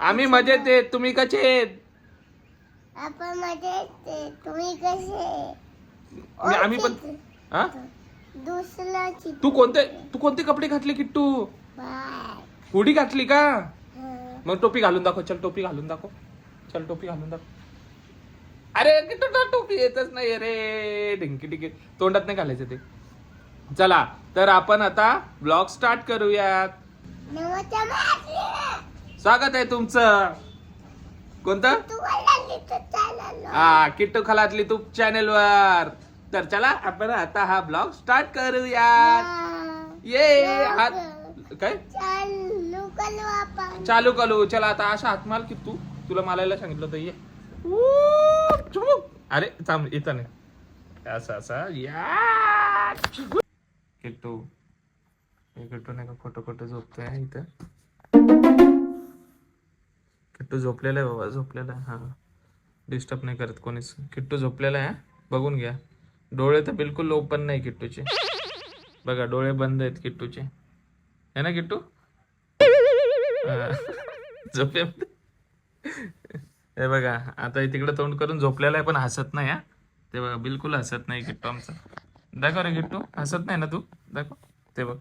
आम्ही मजेत आहे, तुम्ही कसे आहेत? आपण मजेत आहे. तुम्ही कसे? आम्ही पण. हा दुसरा तू कोणते कपडे घातले किट्टू? बाय. हुडी घातली का? मग टोपी घालून दाखव. चल टोपी घालून दाखव. चल टोपी घालून दाखव. अरे किट्टू टोपी येतच नाही रे. ढिंकी ढिंकी तोंडात नाही घालायचं ते. चला तर आपण आता ब्लॉग स्टार्ट करूयात. स्वागत आहे तुमचं. कोणतं? किट्टू खलातली तू चॅनल वर. तर चला आपण आता हा ब्लॉग स्टार्ट करूयात. ये हात काय चालू करू. चला आता अशा हात माल किट्टू. तुला मालायला सांगितलं होतं ये. अरे थांब इथं नाही असं असं या किट्टू. किट्टू नाही का खोटं खोटं झोपतोय इथं. किट्टू झोपलेला आहे बाबा, झोपलेला आहे. हा डिस्टर्ब नाही करत कोणीच. किट्टू झोपलेला आहे. बघून घ्या. डोळे तर बिलकुल ओपन नाही किट्टूचे. बघा डोळे बंद आहेत किट्टूचे. है ना किट्टू? झोपे. हे बघा आता तिकडे तोंड करून झोपलेला आहे पण हसत नाही. हा ते बघा बिलकुल हसत नाही किट्टू आमचा. दाखव रे किट्टू. हसत नाही ना तू? दाखव. ते बघ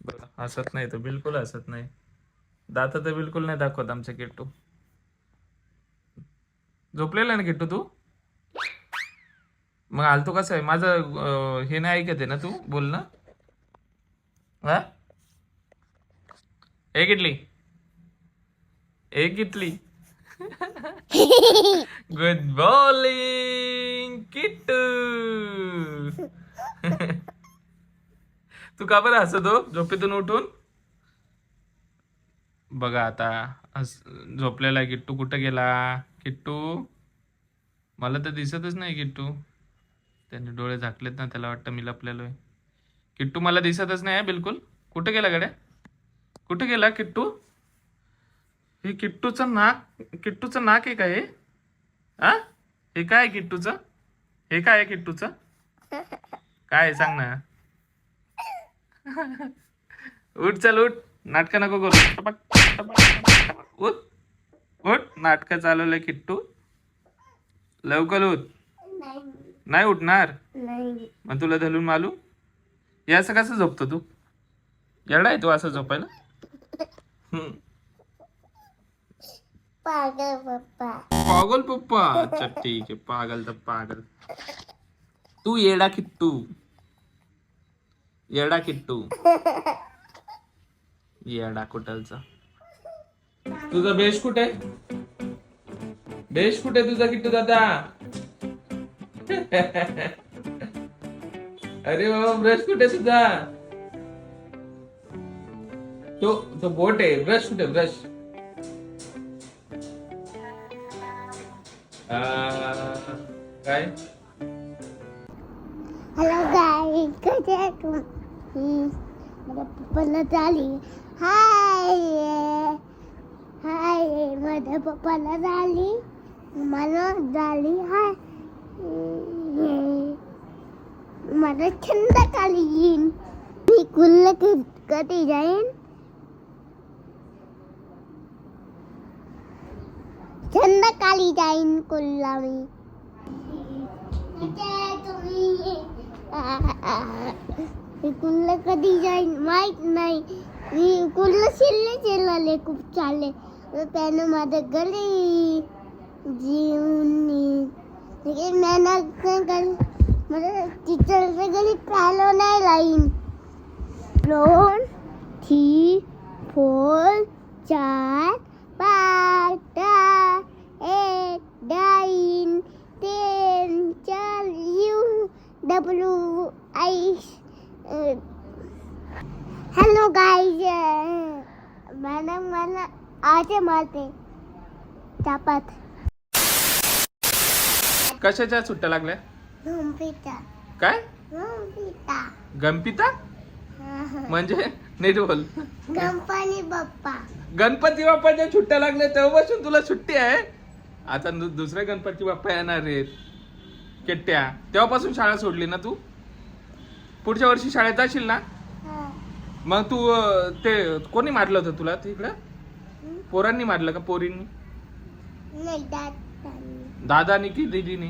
बघा हसत नाही तो, बिलकुल हसत नाही. दात तर बिलकुल नाही दाखवत आमच्या किट्टू. झोपलेला आहे ना किट्टू तू? मग आलतो कसं आहे माझं हे नाही ऐकत आहे ना तू बोल ना. हा एक इडली एक इडली. Good morning Kittu. तू का बरं हसतो झोपेतून उठून? बघा आता झोपलेला आहे किट्टू. कुठं गेला किट्टू? मला तर दिसतच नाही किट्टू. त्याने डोळे झाकलेत ना, त्याला वाटतं मी लपलेलो आहे. किट्टू मला दिसतच नाही बिलकुल. कुठं गेला गड्या? कुठं गेला किट्टू? हे किट्टूचं नाक आहे का हे? हा हे काय आहे किट्टूचं? हे काय आहे किट्टूचं? काय आहे सांग ना. उठ चल उठ. नाटक नको करू. टपक, टपक, टपक, टपक. उठ उठ. नाटक चालवलंय किट्टू. लवकर उठ. नाही उठणार मग तुला धरून मालू. हे असं कसं झोपतो तू? येडा आहे तू असं झोपायला? पागल पप्पा. पागल पप्पा. अच्छा ठीक आहे. पागल तर पागल. तू येडा किट्टू. येडा किट्टू. येडा कुठलचा. तुझा बेश कुठे? बेश कुठे तुझा किट्टू दादा? अरे बाबा ब्रश कुठे तुझा? तो बोट आहे. ब्रश कुठे? ब्रश काय? हॅलो गाईस, कसे आहे तुम्ही? माझ्या पप्पाला झाली. हाय हाय. माझ्या पप्पाला झाली. मला झाली. हाय. मला संध्याकाळी येईन. मी कुल्ल कधी जाईन? संध्याकाळी जाईन कुल्ला मी. मी कुल्ल कधी जाईन माहित नाही. मी कुल्ल शिल्ले खूप चालले. त्यानं माझं गली जीवनी मला टीचरच्या गली पाहिलो नाही line. 2 3 4 4 5 6 8 9 10 4 U W I. Hello guys. Madam मला आजे मारते तापात. कशाच्या सुट्ट्या लागल्या? गंपिता. काय? गंपिता. गणपिता म्हणजे नीट बोल. गणपती बाप्पा. गणपती बाप्पाच्या सुट्ट्या लागल्या तेव्हापासून तुला सुट्टी आहे. आता दुसरे गणपती बाप्पा येणार आहेत केट्ट्या. तेव्हापासून शाळा सोडली ना तू? पुढच्या वर्षी शाळेत जाशील ना? मग तू ते कोणी मारलं होतं तुला तिकडं? पोरांनी मारलं का पोरींनी? नाही दादानी. दादानी की दीदीने?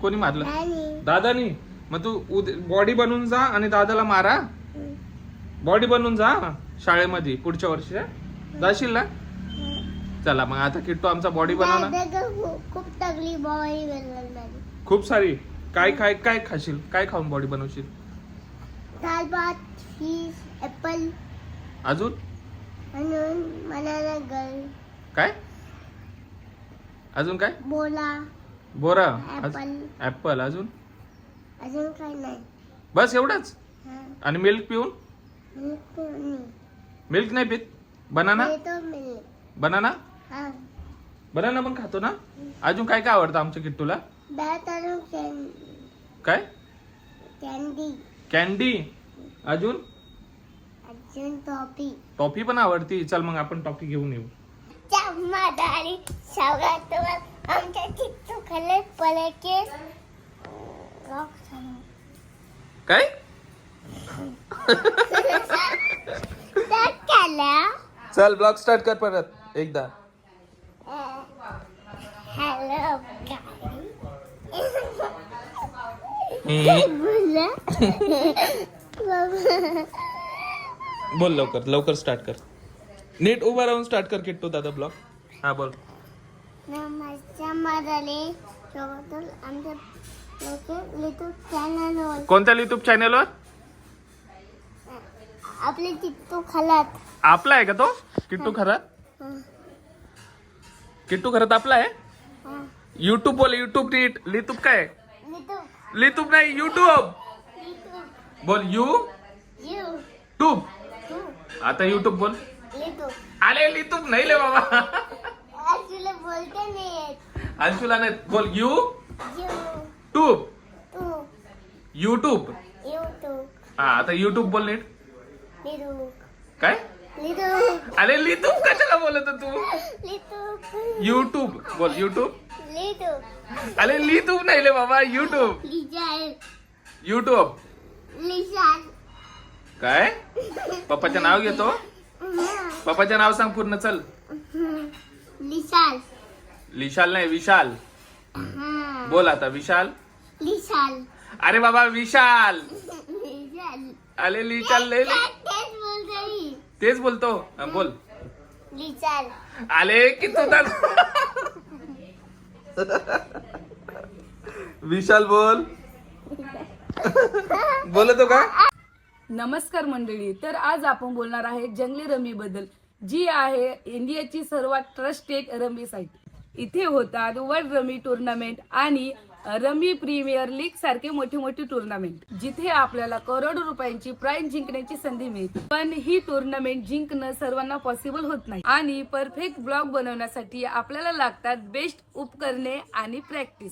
कोणी मारलं? दादानी. दादानी. मग तू बॉडी बनवून जा आणि दादाला मारा. बॉडी बनवून जा शाळेमध्ये पुढच्या वर्षी जाशील ना? चला मग आता किट्टू आमचा बॉडी बनवणार. दादा खूप तगली बॉडी बनवणार. खूप सारी. काय काय काय खाशील? काय खाऊन बॉडी बनवशील? दाल भात, चीज, ऍपल अजून आणि मला काय? अजून काय? बोला बोरा, ऍपल. ऍपल. अजून अजून काय नाही. बस एवढंच? हा. आणि मिल्क पिऊन? मिल्क नाही पित? बनाना? बनाना? हा. बनाना पण खातो ना? अजून काय काय आवडतं आमच्या किट्टूला? काय? कॅन्डी. कॅन्डी. अजून अजून टॉफी. टॉफी पण आवडती. चल मग आपण टॉफी घेऊन येऊ. आणि सगळ्यात आमच्या चित्तू खाल्ले पलके काय? चल ब्लॉग स्टार्ट कर परत एकदा. हॅलो बोल लवकर लवकर स्टार्ट कर. नीट उभा राहून स्टार्ट कर किट्टू दादा ब्लॉग. हा बोल. कोणत्या युट्यूब चॅनलवर? आपले चित्तू खालात. आपला आहे का तो किट्टू खरात? किट्टू खरात आपला आहे? युट्यूब बोल. युट्यूब नीट. लिटूब काय? लिटूब नाही युट्यूब बोल. ट्यूब. आता युट्यूब बोल. अरे लिटूब नाही ले बाबा. तुला बोलते नाही. अंशुला नाही बोल. ट्यूब. युट्यूब. हा आता युट्यूब बोल नीट. काय? अरे लिटूब कशाला बोलत तू? युट्यूब बोल. युट्यूब. अरे लिटूब नाही ले बाबा. युट्यूब. युट्यूब. काय? पप्पाचं नाव घेतो. पप्पाचं नाव सांग पूर्ण. चल. लिशाल नाही विशाल बोल. आता विशाल. अरे बाबा विशाल. अरे लिशाल नाही. तेच बोलतो. बोल. आले की तू विशाल बोल. बोलतो का? नमस्कार मंडळी. तर आज आपण बोलणार आहे जंगली रमी बद्दल, जी आहे इंडियाची सर्वात ट्रस्टेड रमी साईट. इथे होतात वर्ल्ड रमी टुर्नामेंट आणि रमी प्रीमियर लीग सारखे मोठे मोठे टुर्नामेंट, जिथे आपल्याला करोडो रुपयांची प्राइज जिंकण्याची संधी मिळते. पण ही टुर्नामेंट जिंकणं सर्वांना पॉसिबल होत नाही आणि परफेक्ट ब्लॉग बनवण्यासाठी आपल्याला लागतात बेस्ट उपकरणे आणि प्रॅक्टिस.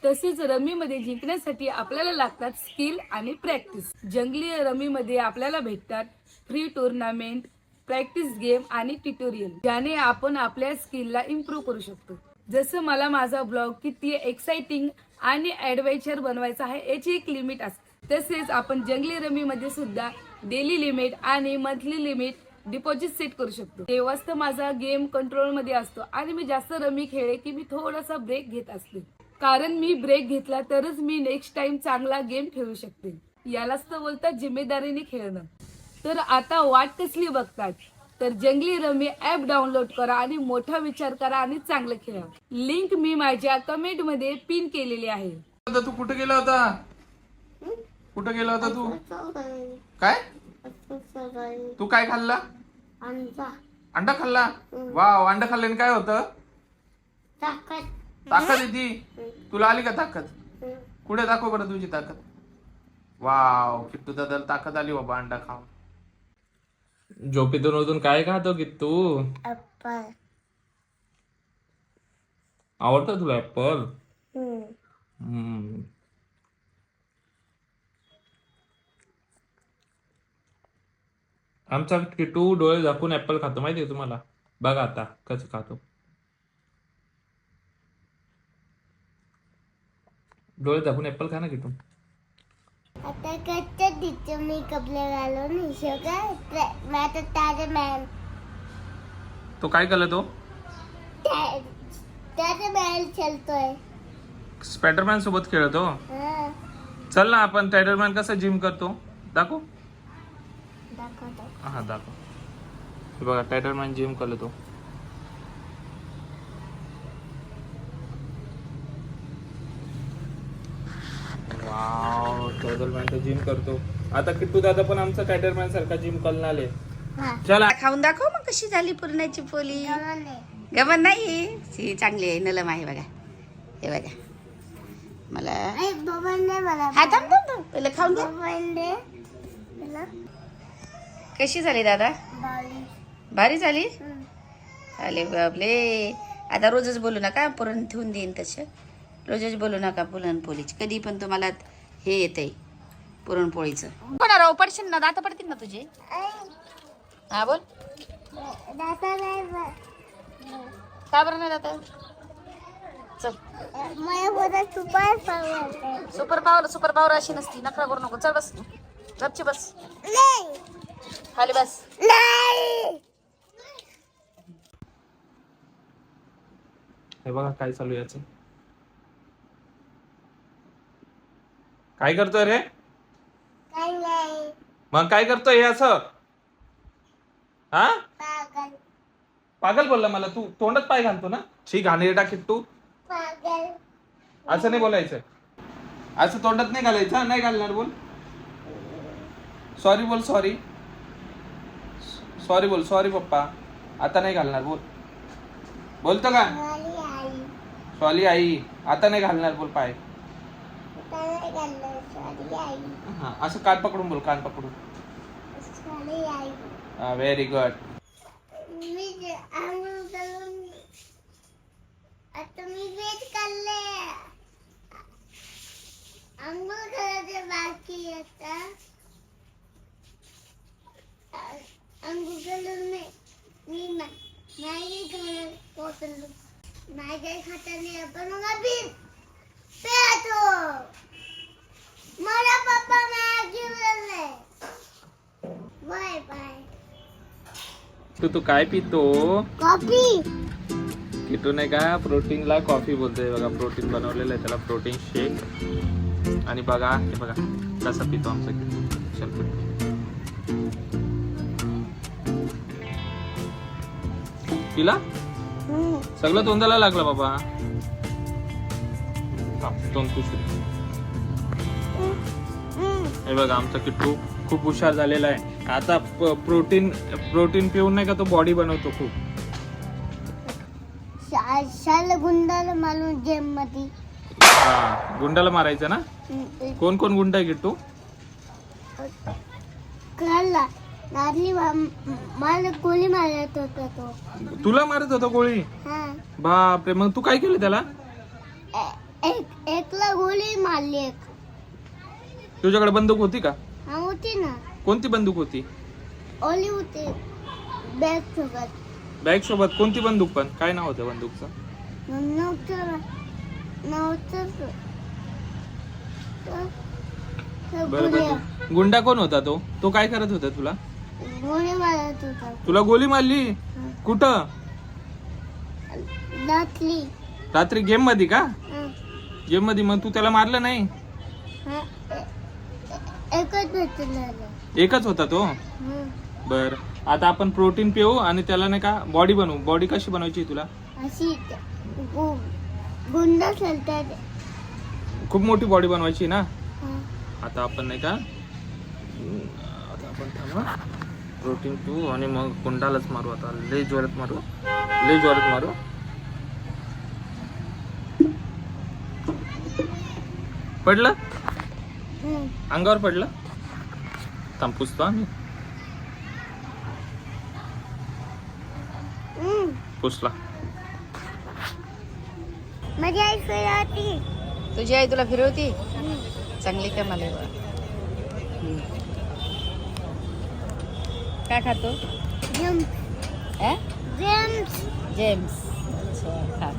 तसेच रमीमध्ये जिंकण्यासाठी आपल्याला लागतात स्किल आणि प्रॅक्टिस. जंगली रमीमध्ये आपल्याला भेटतात फ्री टुर्नामेंट, प्रॅक्टिस गेम आणि ट्युटोरियल, ज्याने आपण आपल्या स्किलला इम्प्रूव्ह करू शकतो. जसं मला माझा ब्लॉग किती एक्साइटिंग आणि ॲडव्हेंचर बनवायचा आहे याची एक लिमिट असते. तसेच आपण जंगली रमीमध्ये सुद्धा डेली लिमिट आणि मंथली लिमिट डिपॉझिट सेट करू शकतो. तेव्हाच तर माझा गेम कंट्रोलमध्ये असतो आणि मी जास्त रमी खेळले की मी थोडासा ब्रेक घेत असते, कारण मी ब्रेक घेतला तरच मी नेक्स्ट टाइम चांगला गेम खेळू शकते. यालाच तर बोलतात जिम्मेदारीने खेळणं. तर आता वाट कसली बघतात? तर जंगली रमी ऍप डाउनलोड करा आणि मोठा विचार करा आणि चांगलं खेळा. लिंक मी माझ्या कमेंट मध्ये पिन केलेली आहे. तू कुठे गेला होता? कुठे गेला होता तू? काय? तू काय खाल्ला? अंडा खाल्ला. वाव. अंडा खाल्ल्याने काय होतं? ताकद येते. तुला आली का ताकद? कुठे दाखव बरं तुझी ताकद. वाव किट्टू दादाला ताकद आली बाबा अंडा खाऊन. झोपेतून उठून काय खातो किट्टू? आवडतं तुला ऍपल? आमचा किट्टू डोळे झाकून ऍपल खातो माहितीये तुम्हाला? बघा आता कसं खातो. डोळे झाकून ऍपल खा ना किट्टू. आता कच्चं दिसतं मी कपडे घालून. सगळं आता ताजं मॅन तो काय केलं तो त्याचा बॅल चलतोय. स्पायडरमॅन सोबत खेळतो. हा, चल ना आपण स्पायडरमॅन कसा जिम करतो दाखव. दाखवतो. हा दाखव. हे बघा स्पायडरमॅन जिम करतो. वाव स्पायडरमॅन तर जिम करतो. आता किट्टू दादा पण आमचा स्पायडरमॅन सारखा जिम करणार आले. हा, चला खाऊन दाखव मग कशी झाली पुरणाची पोली. गव्हाण आहे. गमन नाही ही चांगली आहे नलम आहे बघा. हे बघा मला ए, बबन दे मला. हा थांब थांब थांब. पहिलं खाऊन घे. बबन दे मला. कशी झाली दादा. बाली. भारी झाली. हम्म. अरे बापले आता रोजच बोलू नका पुरण ठेवून देईन तसं. रोजच बोलू नका पुरणपोळीची. कधी पण तुम्हाला हे येतंय पुरणपोळीचं. होणार राव पडशील ना दाता पडतील ना तुझे. आई, हा बोल. दादा नाही का बरं नाही दाता. चल मला बोलत सुपर पावर. सुपर पावर अशी नसती. नखरा करू नको. चल बस गपची बस. नाही खाली बस. नाही. हे बघा काय चालू याचं. काय करतोय रे. काय नाही. मग काय करतोय हे असं. हा पागल. पागल बोलला मला. तू तोंडात पाय घालतो ना. शी घाणेरडा किट्टू. पागल. असं नाही बोलायचं. असं तोंडात नाही घालायचं. नाही घालणार बोल. सॉरी बोल. सॉरी सॉरी बोल. सॉरी पप्पा. आता नाही घालणार बोल. बोलतो का. माझी आई. Sorry I. आता नाही घालणार बोल पाय. काय घाललं. माझी आई. हा असं कान पकडून बोल. कान पकडून. माझी आई. Very good. मी आंघोळ करून आता मी वेट काढले. आंघोळ करायचे बाकी आता. आंघोळ करून मी मॅगी खायला पोचलो. मॅगी खाताना आपण पेतो. मला पप्पा मॅगी बोलले. Bye bye. तू काय पितो. कॉफी. किटू नाही का प्रोटीनला कॉफी बोलतोय. बघा प्रोटीन बनवलेलं आहे त्याला. प्रोटीन शेक. आणि बघा हे बघा कसा पितो आमचा किटू. चल पितो. पिला सगळं तोंडाला लागलं बाबा. तोंड पुसू. हे बघा आमचा किट्टू खूप हुशार झालेला आहे. आता प्रोटीन पिऊन नाही का तो बॉडी बनवतो खूप. शाला गुंडाला मारून गेम मध्ये. हा गुंडाला मारायचं ना. कोण कोण गुंड आहे किट्टू. कळला. नारली मला गोळी मारत होता तो. तुला मारत होता गोळी. हा, बापरे. मग तू काय केलं त्याला. एकला गोळी मारली. एक तुझ्याकडे बंदूक होती का. हा होती ना. कोणती बंदूक होती. ओली होती बॅग सोबत. बॅग सोबत कोणती बंदूक. पण काय नाव होतं बंदूकचं. बरं बरं. गुंडा कोण होता तो काय करत होता तुला. गोळी मारत होता. तुला गोळी मारली. कुठं. दातली. रात्री गेम मध्ये का. गेम मध्ये. मग तू त्याला मारलं नाही. एकच भेटला. एकच होता तो. बर आता आपण प्रोटीन पिऊ आणि त्याला नाही का बॉडी बनवू. बॉडी कशी बनवायची तुला. अशी गुंडा चालतात. खूप मोठी बॉडी बनवायची ना. आता आपण नाही का आता आपण थांबा. प्रोटीन पिऊ आणि मग गुंडालाच मारू. आता लय जोरात मारू. लय जोरात मारू. पडलं अंगावर पडलं. थांब पुसतो आम्ही. पुसला. माझी आई फिरवती. तुझी आई तुला फिरवती. चांगली का मला. काय खातो. जेम्स. जेम्स. अच्छा खा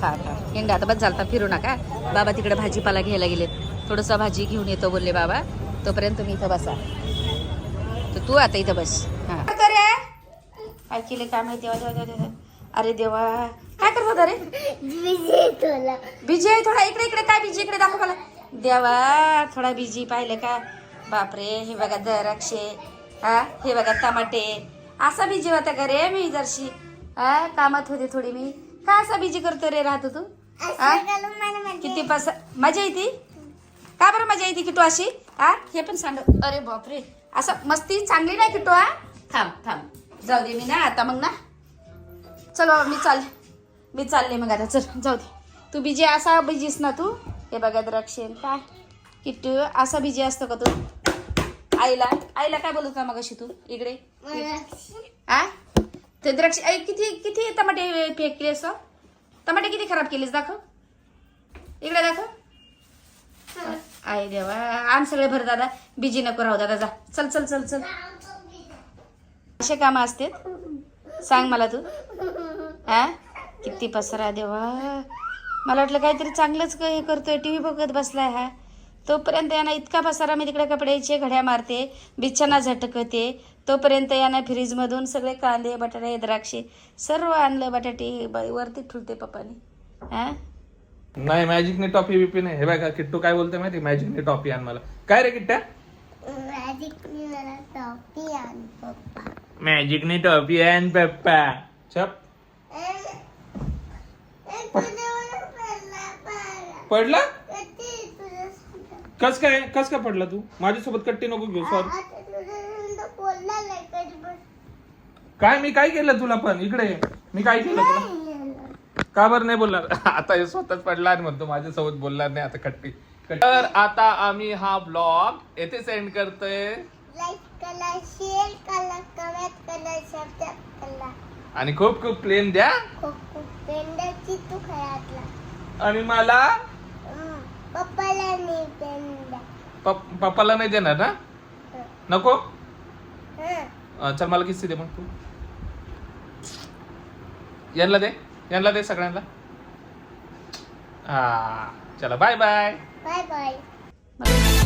खा खा. हिंडा आता बस झालता फिरू नका. बाबा तिकडे भाजीपाला घ्यायला गेलेत. थोडंसं भाजी घेऊन येतो बोलले बाबा. तोपर्यंत तुम्ही इथं बसा. तर तू आता इथं बस. हा काय केले काय माहिती देवा देवा देवा देवा. अरे देवा काय करत होता रे विजय तुला बिजी आहे थोडा इकडे इकडे काय बिजी इकडे दाखव मला देवा थोडा बिजी पाहिलं का बापरे हे बघा द्राक्षे हा हे बघा टमाटे असा बिजी होता का रे मी जरशी हा कामात होते थोडी मी का असा बिजी करतो रे राहतो तू हा किती मजा येते का बरं मजा येते किटू अशी हा हे पण सांग अरे बापरे असं मस्ती चांगली नाही किटू हा थांब थांब जाऊ दे मी ना आता मग ना चल बाबा मी चालले मग आता चल जाऊ दे तू बिजी असा बिजीस ना तू हे बघा द्राक्षे काय किट्टू असा बिजी असतो का तू आईला काय बोलत का मग अशी तू इकडे आ ते द्राक्ष किती किती टमाटे फेकले असं टमाटे किती खराब केलेस दाखव इकडे दाखव आई देवा आण सगळे भर दादा बिजी नको राहू दादा जा चल चल चल चल असे कामं असते सांग मला तू हा किती पसरा देवा मला वाटलं काहीतरी चांगलंच हे करतोय टीव्ही बघत बसलाय हा तोपर्यंत यानं इतका पसारा मी तिकडे कपड्याचे घड्या मारते बिछाना झटकते तोपर्यंत यानं फ्रीजमधून सगळे कांदे बटाटे द्राक्षे सर्व आणलं बटाटे वरती ठुलते पप्पाने हा नाही मॅजिकने टॉफी बिपी नाही हे बघा किट्टू काय बोलते माहिती मॅजिकने टॉफी आण मला काय रे किट्ट्या मॅजिकने मला टॉफी आण पप्पा मॅजिकने टॉफी आण पप्पा छप पडला कस काय पडला तू माझ्यासोबत कट्टी नको घेऊ सॉरी काय मी काय केलं तुला पण इकडे मी काय केलं तुला का बरं नाही बोलणार आता हे स्वतःच पडला आणि म्हणतो माझ्यासोबत बोलणार नाही आता कट्टी तर आता आम्ही हा ब्लॉग येथे सेंड करतोय लाईक करा शेअर करा कमेंट करा सबस्क्राईब करा आणि खूप खूप प्लेन द्या खूप पेंडाची तू खयातला आणि मला पप्पाला नाही पेंडा पप्पाला नाही देणार ना नको चल मला किस्से दे मग तू यांना दे सगळ्यांना हा चला बाय बाय बाय बाय